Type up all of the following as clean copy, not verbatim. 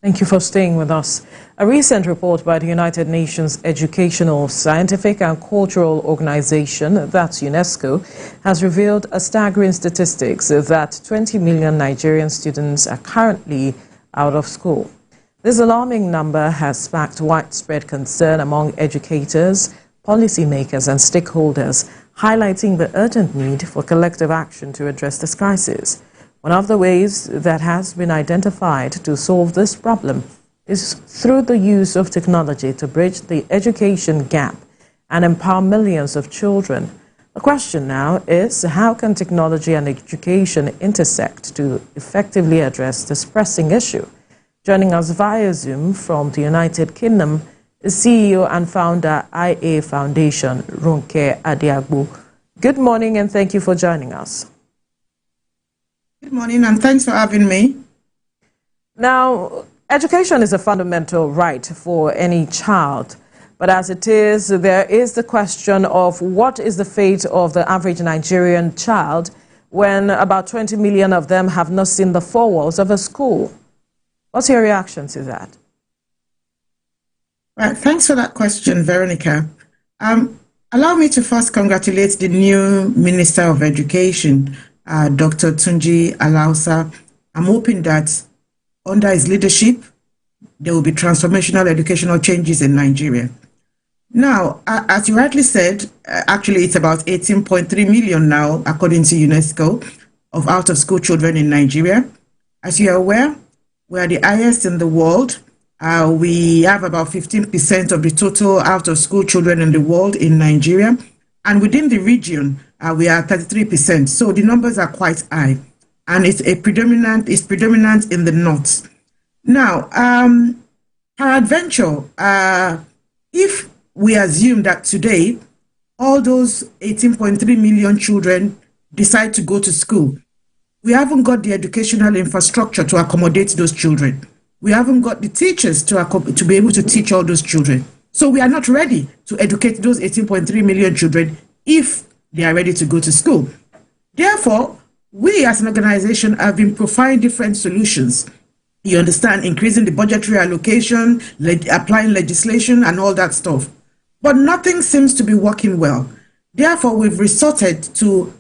Thank you for staying with us. A recent report by the United Nations Educational, Scientific and Cultural Organization, that's UNESCO, has revealed a staggering statistics that 20 million Nigerian students are currently out of school. This alarming number has sparked widespread concern among educators, policymakers and stakeholders, highlighting the urgent need for collective action to address this crisis. One of the ways that has been identified to solve this problem is through the use of technology to bridge the education gap and empower millions of children. The question now is, how can technology and education intersect to effectively address this pressing issue? Joining us via Zoom from the United Kingdom is CEO and founder IA Foundation, Ronke Adiagbo. Good morning and thank you for joining us. Good morning and thanks for having me. Now, education is a fundamental right for any child, but as it is, there is the question of what is the fate of the average Nigerian child when about 20 million of them have not seen the four walls of a school. What's your reaction to that? Right, thanks for that question, Veronica. Allow me to first congratulate the new Minister of Education, Dr. Tunji Alausa. I'm hoping that under his leadership, there will be transformational educational changes in Nigeria. Now, as you rightly said, actually it's about 18.3 million now, according to UNESCO, of out-of-school children in Nigeria. As you are aware, we are the highest in the world. We have about 15% of the total out-of-school children in the world in Nigeria. And within the region, we are 33%. So the numbers are quite high. And it's predominant in the north. Now, peradventure, if we assume that today, all those 18.3 million children decide to go to school, we haven't got the educational infrastructure to accommodate those children. We haven't got the teachers to be able to teach all those children. So we are not ready to educate those 18.3 million children if they are ready to go to school. Therefore, we as an organization have been providing different solutions. You understand, increasing the budgetary allocation, applying legislation and all that stuff. But nothing seems to be working well. Therefore, we've resorted to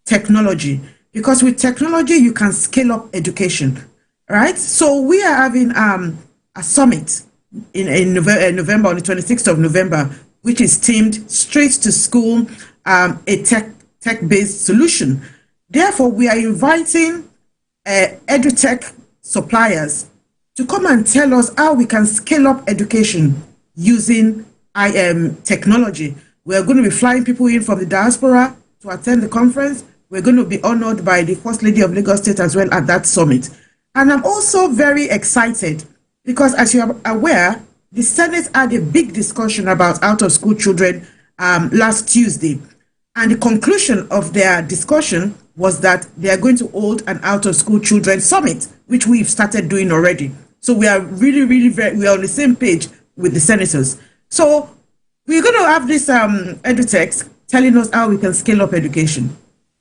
technology, because with technology, you can scale up education, right? So we are having a summit in November, on the 26th of November, which is themed Straight to School, a tech-based solution. Therefore, we are inviting edutech suppliers to come and tell us how we can scale up education using technology. We're going to be flying people in from the diaspora to attend the conference. We're going to be honored by the First Lady of Lagos State as well at that summit. And I'm also very excited because, as you are aware, the Senate had a big discussion about out-of-school children last Tuesday. And the conclusion of their discussion was that they are going to hold an out-of-school children summit, which we've started doing already. So we are really, we are on the same page with the senators. So we're going to have this edutechs telling us how we can scale up education.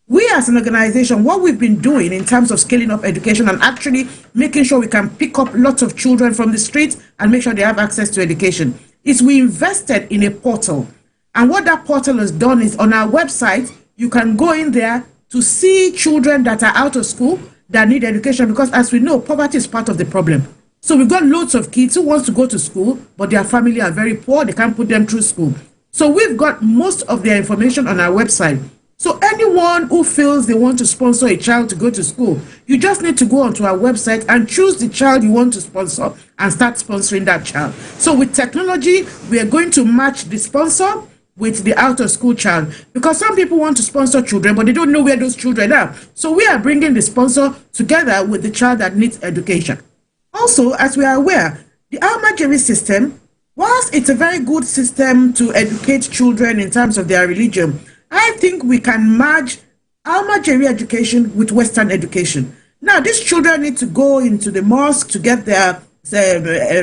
We as an organization, what we've been doing in terms of scaling up education and actually making sure we can pick up lots of children from the streets and make sure they have access to education is we invested in a portal. And what that portal has done is on our website, you can go in there to see children that are out of school that need education, because as we know, poverty is part of the problem. So we've got loads of kids who want to go to school, but their family are very poor. They can't put them through school. So we've got most of their information on our website. So anyone who feels they want to sponsor a child to go to school, you just need to go onto our website and choose the child you want to sponsor and start sponsoring that child. So with technology, we are going to match the sponsor with the out-of-school child, because some people want to sponsor children, but they don't know where those children are. So we are bringing the sponsor together with the child that needs education. Also, as we are aware, the Almajiri system, whilst it's a very good system to educate children in terms of their religion, I think we can merge Almajiri education with Western education. Now, these children need to go into the mosque to get their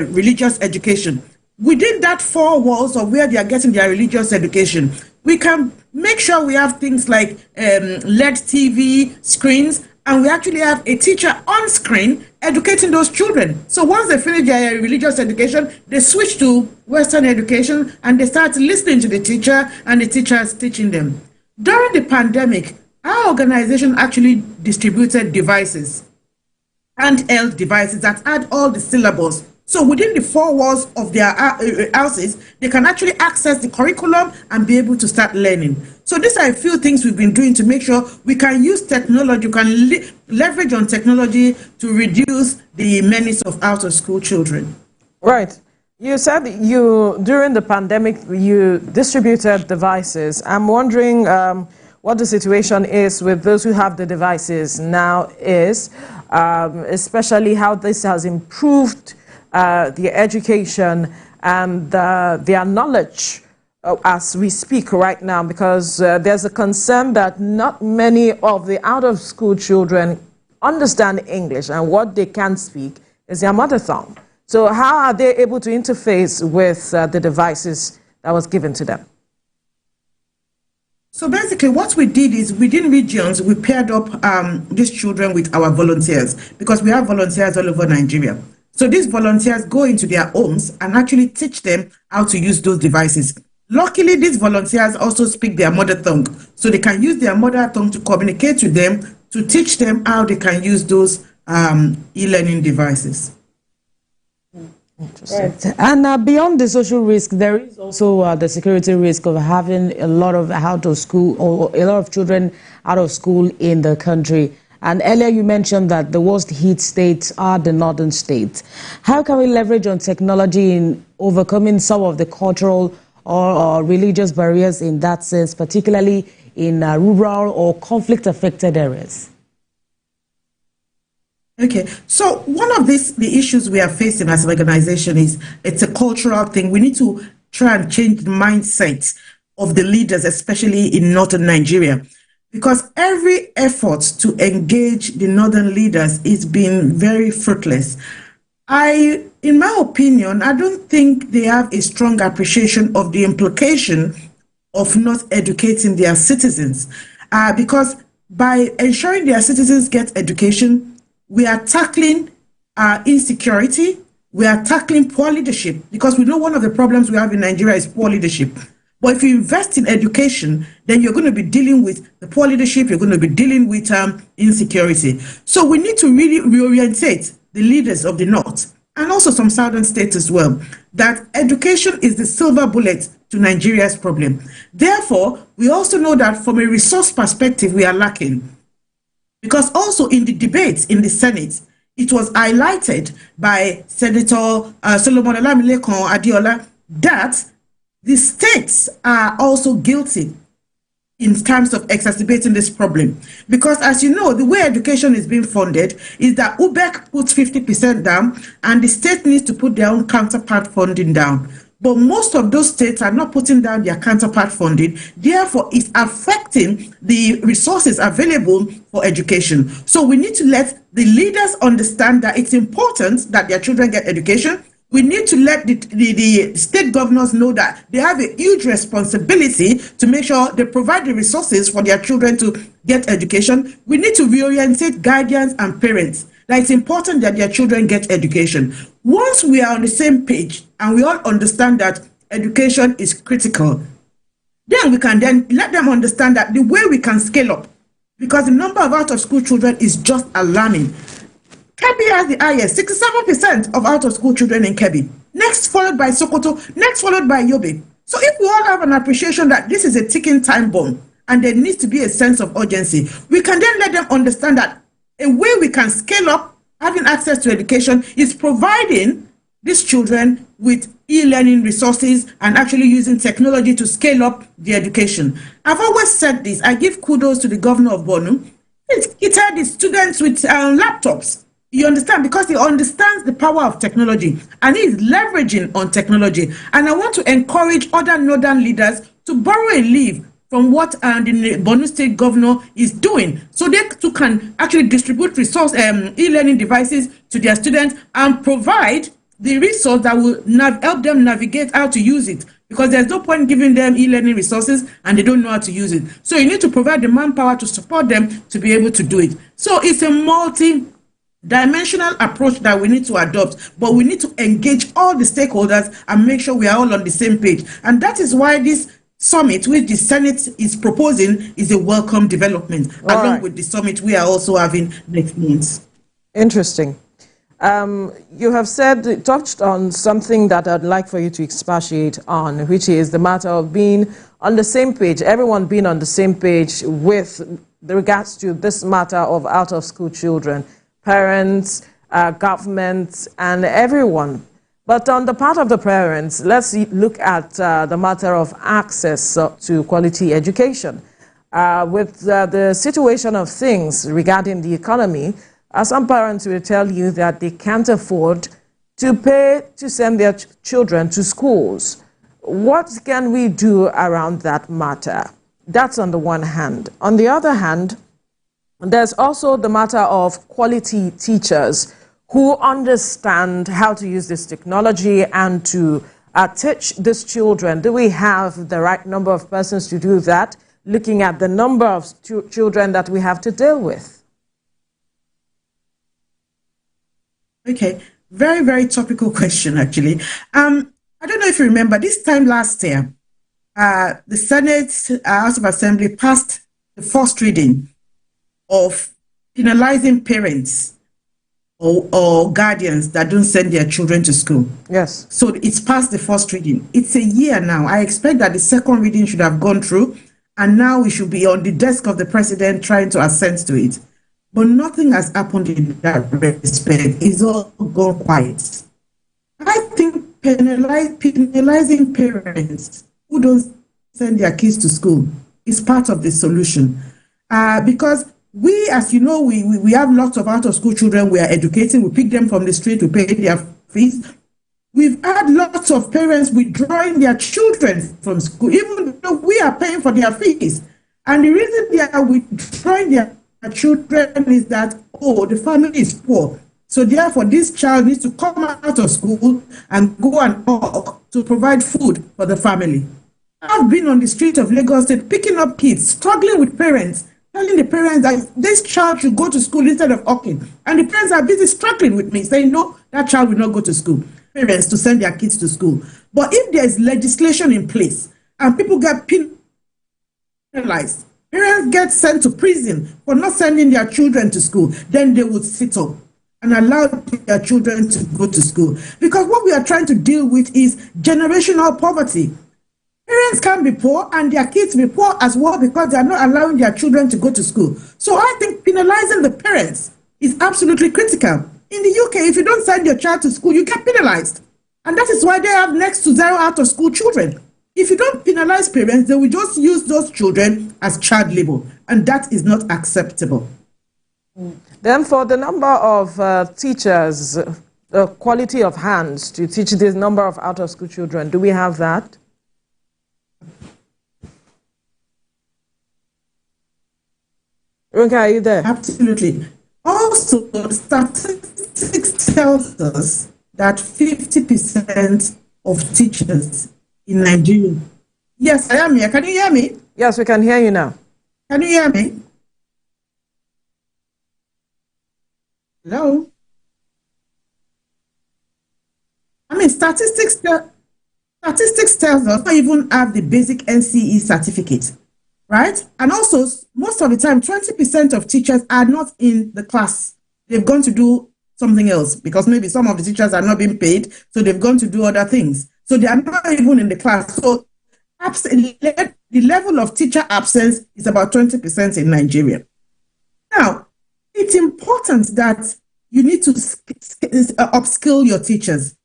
religious education. Within that four walls of where they are getting their religious education, we can make sure we have things like LED TV screens And we actually have a teacher on screen educating those children. So once they finish their religious education, they switch to Western education and they start listening to the teacher, and the teacher is teaching them. During the pandemic, our organization actually distributed devices, handheld devices that had all the syllabus. So within the four walls of their houses, they can actually access the curriculum and be able to start learning. So these are a few things we've been doing to make sure we can use technology, we can leverage on technology to reduce the menace of out-of-school children. Right. You said during the pandemic, you distributed devices. I'm wondering what the situation is with those who have the devices now especially how this has improved their education and their knowledge as we speak right now, because there's a concern that not many of the out-of-school children understand English, and what they can speak is their mother tongue. So how are they able to interface with the devices that was given to them? So basically what we did is, within regions, we paired up these children with our volunteers, because we have volunteers all over Nigeria. So these volunteers go into their homes and actually teach them how to use those devices. Luckily, these volunteers also speak their mother tongue, so they can use their mother tongue to communicate with them, to teach them how they can use those e-learning devices. Right. And beyond the social risk, there is also the security risk of having a lot of out of school, or a lot of children out of school in the country. And earlier you mentioned that the worst hit states are the northern states. How can we leverage on technology in overcoming some of the cultural or religious barriers in that sense, particularly in rural or conflict-affected areas? Okay, so one of the issues we are facing as an organization is, it's a cultural thing. We need to try and change the mindset of the leaders, especially in northern Nigeria, because every effort to engage the northern leaders is being very fruitless. In my opinion, I don't think they have a strong appreciation of the implication of not educating their citizens, because by ensuring their citizens get education, we are tackling insecurity, we are tackling poor leadership, because we know one of the problems we have in Nigeria is poor leadership. But if you invest in education, then you're going to be dealing with the poor leadership, you're going to be dealing with insecurity. So we need to really reorientate the leaders of the North, and also some southern states as well, that education is the silver bullet to Nigeria's problem. Therefore, we also know that from a resource perspective, we are lacking. Because also in the debates in the Senate, it was highlighted by Senator Solomon Olamilekan Adiola that the states are also guilty in terms of exacerbating this problem. Because as you know, the way education is being funded is that UBEC puts 50% down and the state needs to put their own counterpart funding down. But most of those states are not putting down their counterpart funding. Therefore, it's affecting the resources available for education. So we need to let the leaders understand that it's important that their children get education. We need to let the state governors know that they have a huge responsibility to make sure they provide the resources for their children to get education. We need to reorientate guardians and parents that it's important that their children get education. Once we are on the same page and we all understand that education is critical, then we can then let them understand that the way we can scale up, because the number of out-of-school children is just alarming. Kebbi has the highest, 67% of out-of-school children in Kebbi. Next followed by Sokoto, next followed by Yobe. So if we all have an appreciation that this is a ticking time bomb and there needs to be a sense of urgency, we can then let them understand that a way we can scale up having access to education is providing these children with e-learning resources and actually using technology to scale up the education. I've always said this. I give kudos to the governor of Borno. He had the students with laptops. You understand? Because he understands the power of technology and he is leveraging on technology. And I want to encourage other northern leaders to borrow a leaf from what the Borno State governor is doing, so they too can actually distribute resource e-learning devices to their students and provide the resource that will help them navigate how to use it. because there's no point giving them e-learning resources and they don't know how to use it. So you need to provide the manpower to support them to be able to do it. So it's a multi-dimensional approach that we need to adopt, but we need to engage all the stakeholders and make sure we are all on the same page. And that is why this summit, which the Senate is proposing, is a welcome development. Along with the summit we are also having next month. Interesting. You have touched on something that I'd like for you to expatiate on, which is the matter of being on the same page, everyone being on the same page with regards to this matter of out-of-school children, parents, government, and everyone. But on the part of the parents, let's look at the matter of access to quality education. With the situation of things regarding the economy, some parents will tell you that they can't afford to pay to send their children to schools. What can we do around that matter? That's on the one hand. On the other hand, there's also the matter of quality teachers who understand how to use this technology and to teach these children. Do we have the right number of persons to do that, looking at the number of children that we have to deal with? Okay, very, very topical question, actually. I don't know if you remember, this time last year, the Senate House of Assembly passed the first reading of penalizing parents or guardians that don't send their children to school. Yes. So it's past the first reading. It's a year now. I expect that the second reading should have gone through, and now we should be on the desk of the president trying to assent to it. But nothing has happened in that respect. It's all gone quiet. I think penalizing parents who don't send their kids to school is part of the solution. Because we, as you know, we have lots of out-of-school children we are educating. We pick them from the street to pay their fees. We've had lots of parents withdrawing their children from school, even though we are paying for their fees. And the reason they are withdrawing their children is that, the family is poor. So therefore, this child needs to come out of school and go and work to provide food for the family. I've been on the street of Lagos State picking up kids, struggling with parents, telling the parents that this child should go to school instead of working. And the parents are busy struggling with me, saying, no, that child will not go to school. Parents to send their kids to school. But if there is legislation in place and people get penalized, parents get sent to prison for not sending their children to school, then they would sit up and allow their children to go to school. Because what we are trying to deal with is generational poverty. Parents can be poor and their kids be poor as well because they are not allowing their children to go to school. So I think penalizing the parents is absolutely critical. In the UK, if you don't send your child to school, you get penalized. And that is why they have next to zero out-of-school children. If you don't penalize parents, they will just use those children as child labor, and that is not acceptable. Then for the number of teachers, the quality of hands to teach this number of out-of-school children, do we have that? Okay, are you there? Absolutely. Also, statistics tells us that 50% of teachers in Nigeria. Yes, I am here. Can you hear me? Yes, we can hear you now. Can you hear me? Hello? I mean, statistics tells us not even have the basic NCE certificate, right? And also, most of the time, 20% of teachers are not in the class. They've gone to do something else because maybe some of the teachers are not being paid, so they've gone to do other things. So they are not even in the class. So the level of teacher absence is about 20% in Nigeria. Now, it's important that you need to upskill your teachers.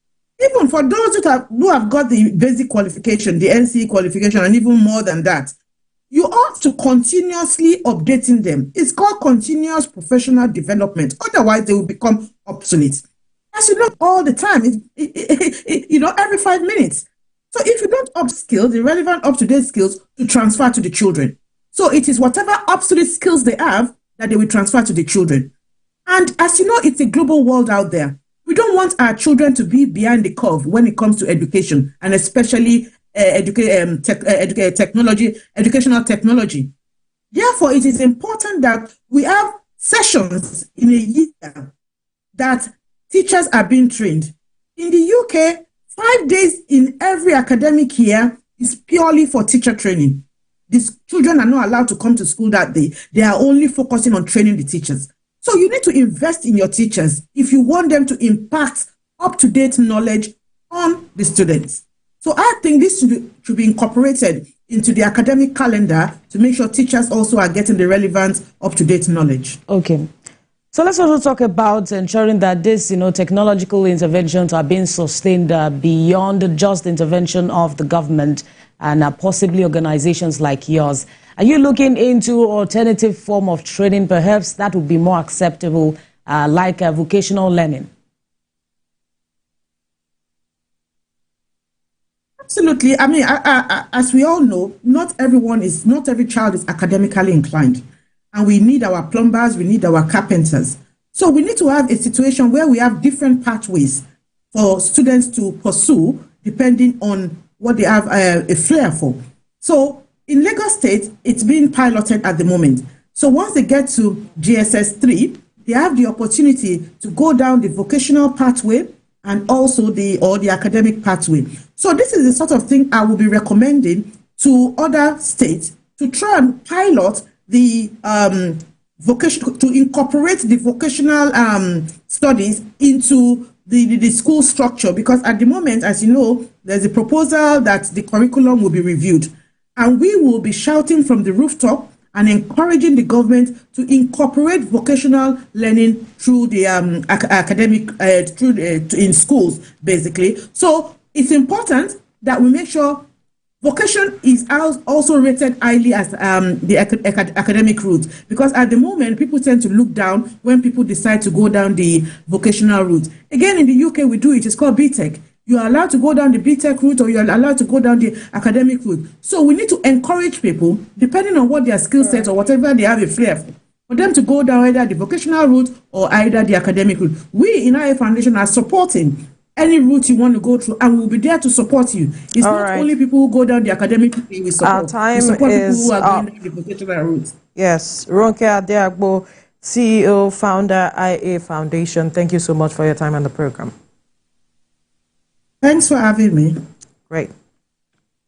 Even for those who have got the basic qualification, the NCE qualification, and even more than that, you ought to continuously updating them. It's called continuous professional development. Otherwise, they will become obsolete. As you know, all the time, every 5 minutes. So if you don't upskill the relevant up-to-date skills to transfer to the children. So it is whatever obsolete skills they have that they will transfer to the children. And as you know, it's a global world out there. We don't want our children to be behind the curve when it comes to education, and especially educational technology. Therefore, it is important that we have sessions in a year that teachers are being trained. In the UK, 5 days in every academic year is purely for teacher training. These children are not allowed to come to school that day. They are only focusing on training the teachers. So you need to invest in your teachers if you want them to impact up-to-date knowledge on the students. So I think this should be incorporated into the academic calendar to make sure teachers also are getting the relevant up-to-date knowledge. Okay. So let's also talk about ensuring that this, technological interventions are being sustained beyond just intervention of the government and possibly organizations like yours. Are you looking into alternative form of training, perhaps that would be more acceptable, like vocational learning? Absolutely. I mean, as we all know, not every child is academically inclined. And we need our plumbers, we need our carpenters. So we need to have a situation where we have different pathways for students to pursue, depending on what they have a flair for. So in Lagos State, it's being piloted at the moment. So once they get to GSS 3, they have the opportunity to go down the vocational pathway and also the academic pathway. So this is the sort of thing I will be recommending to other states to try and pilot the vocation, to incorporate the vocational studies into the school structure, because at the moment, as you know, there's a proposal that the curriculum will be reviewed, and we will be shouting from the rooftop and encouraging the government to incorporate vocational learning through the academic in schools, basically. So it's important that we make sure vocation is also rated highly as the academic route, because at the moment, people tend to look down when people decide to go down the vocational route. Again, in the UK, we do it. It's called BTEC. You are allowed to go down the BTEC route, or you are allowed to go down the academic route. So we need to encourage people, depending on what their skill set or whatever they have a flair for them to go down either the vocational route or either the academic route. We in our foundation are supporting any route you want to go through, and we'll be there to support you. It's not only people who go down the academic route we support. Our time we support is people who are up. going down the vocational route. Yes, Ronke Adeagbo, CEO, founder, IA Foundation. Thank you so much for your time on the program. Thanks for having me. Great.